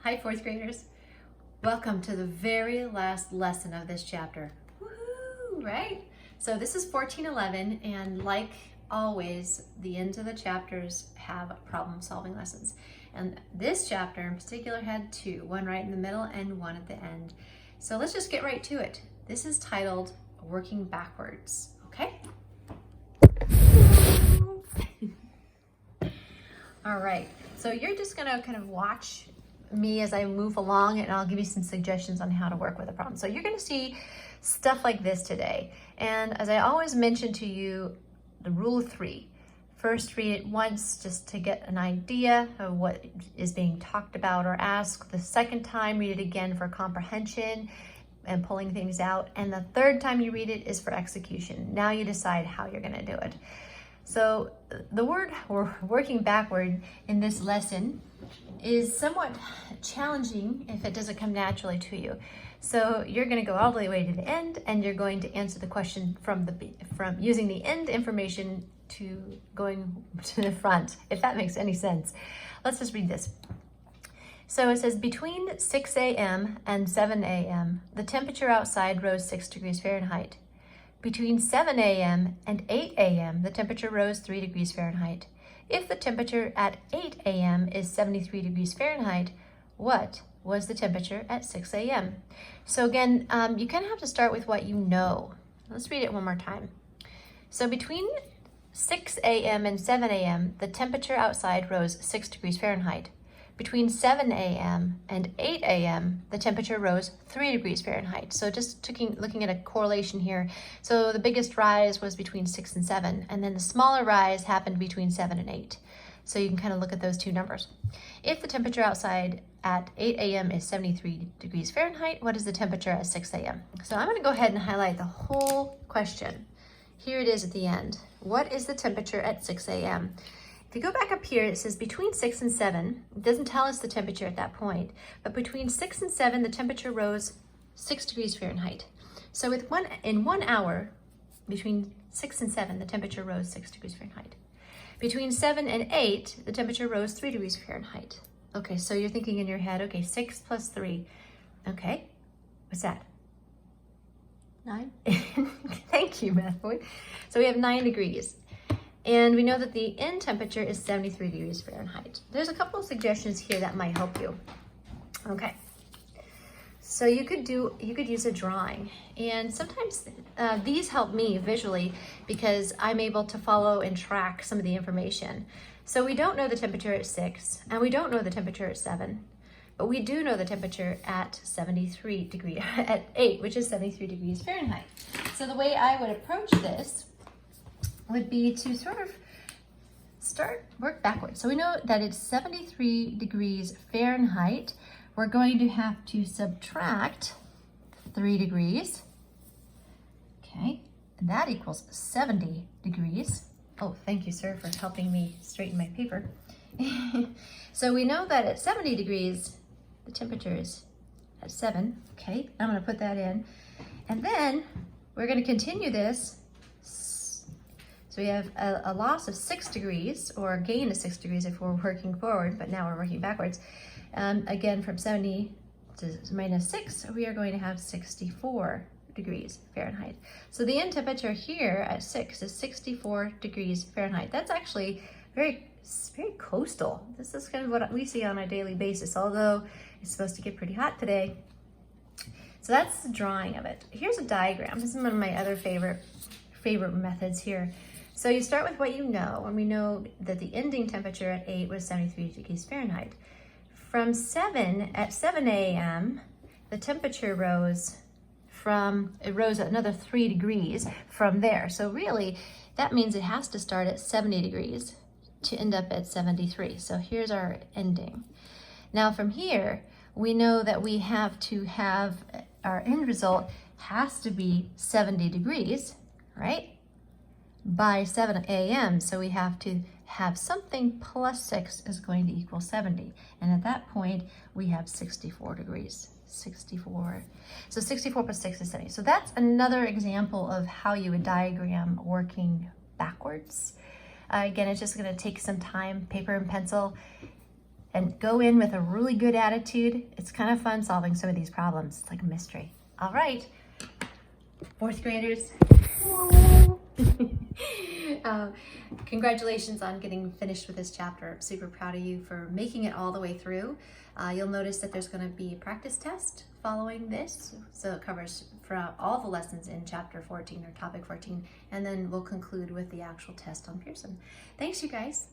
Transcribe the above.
Hi, fourth graders. Welcome to the very last lesson of this chapter. Woohoo, right? So this is 1411, and like always, the ends of the chapters have problem-solving lessons. And this chapter in particular had two, one right in the middle and one at the end. So let's just get right to it. This is titled Working Backwards, okay? All right, so you're just gonna kind of watch me as I move along, and I'll give you some suggestions on how to work with a problem. So you're gonna see stuff like this today. And as I always mention to you, the rule of three. First, read it once just to get an idea of what is being talked about or asked. The second time, read it again for comprehension and pulling things out. And the third time you read it is for execution. Now you decide how you're gonna do it. So the word we're working backward in this lesson is somewhat challenging if it doesn't come naturally to you. So you're going to go all the way to the end, and you're going to answer the question from using the end information to going to the front, if that makes any sense. Let's just read this. So it says, between 6 a.m. and 7 a.m., the temperature outside rose 6 degrees Fahrenheit. Between 7 a.m. and 8 a.m., the temperature rose 3 degrees Fahrenheit. If the temperature at 8 a.m. is 73 degrees Fahrenheit, what was the temperature at 6 a.m.? So again, you kind of have to start with what you know. Let's read it one more time. So between 6 a.m. and 7 a.m., the temperature outside rose 6 degrees Fahrenheit. Between 7 a.m. and 8 a.m., the temperature rose 3 degrees Fahrenheit. So just looking at a correlation here. So the biggest rise was between 6 and 7, and then the smaller rise happened between 7 and 8. So you can kind of look at those two numbers. If the temperature outside at 8 a.m. is 73 degrees Fahrenheit, what is the temperature at 6 a.m.? So I'm going to go ahead and highlight the whole question. Here it is at the end. What is the temperature at 6 a.m.? If you go back up here, it says between 6 and 7. It doesn't tell us the temperature at that point, but between 6 and 7, the temperature rose 6 degrees Fahrenheit. So in 1 hour, between 6 and 7, the temperature rose 6 degrees Fahrenheit. Between 7 and 8, the temperature rose 3 degrees Fahrenheit. Okay, so you're thinking in your head, okay, 6 plus 3. Okay, what's that? 9? Thank you, math boy. So we have 9 degrees. And we know that the end temperature is 73 degrees Fahrenheit. There's a couple of suggestions here that might help you. Okay, so you could use a drawing, and sometimes these help me visually because I'm able to follow and track some of the information. So we don't know the temperature at 6, and we don't know the temperature at 7, but we do know the temperature at 73 degrees, at 8, which is 73 degrees Fahrenheit. So the way I would approach this would be to sort of work backwards. So we know that it's 73 degrees Fahrenheit. We're going to have to subtract 3 degrees. Okay, and that equals 70 degrees. Oh, thank you, sir, for helping me straighten my paper. So we know that at 70 degrees, the temperature is at 7. Okay, I'm gonna put that in. And then we're gonna continue this. So we have a loss of 6 degrees, or a gain of 6 degrees if we're working forward, but now we're working backwards. Again, from 70 to minus 6, we are going to have 64 degrees Fahrenheit. So the end temperature here at 6 is 64 degrees Fahrenheit. That's actually very coastal. This is kind of what we see on a daily basis, although it's supposed to get pretty hot today. So that's the drawing of it. Here's a diagram. This is one of my other favorite methods here. So you start with what you know, and we know that the ending temperature at 8 was 73 degrees Fahrenheit. From 7 a.m., the temperature rose another 3 degrees from there. So really, that means it has to start at 70 degrees to end up at 73. So here's our ending. Now from here, we know that we have to have, our end result has to be 70 degrees, right? By 7 a.m. So we have to have something plus 6 is going to equal 70. And at that point, we have 64 degrees. 64. So 64 plus 6 is 70. So that's another example of how you would diagram working backwards. Again, it's just going to take some time, paper and pencil, and go in with a really good attitude. It's kind of fun solving some of these problems. It's like a mystery. All right, fourth graders. Congratulations on getting finished with this chapter. I'm super proud of you for making it all the way through. You'll notice that there's going to be a practice test following this. So it covers from all the lessons in chapter 14 or topic 14, and then we'll conclude with the actual test on Pearson. Thanks, you guys.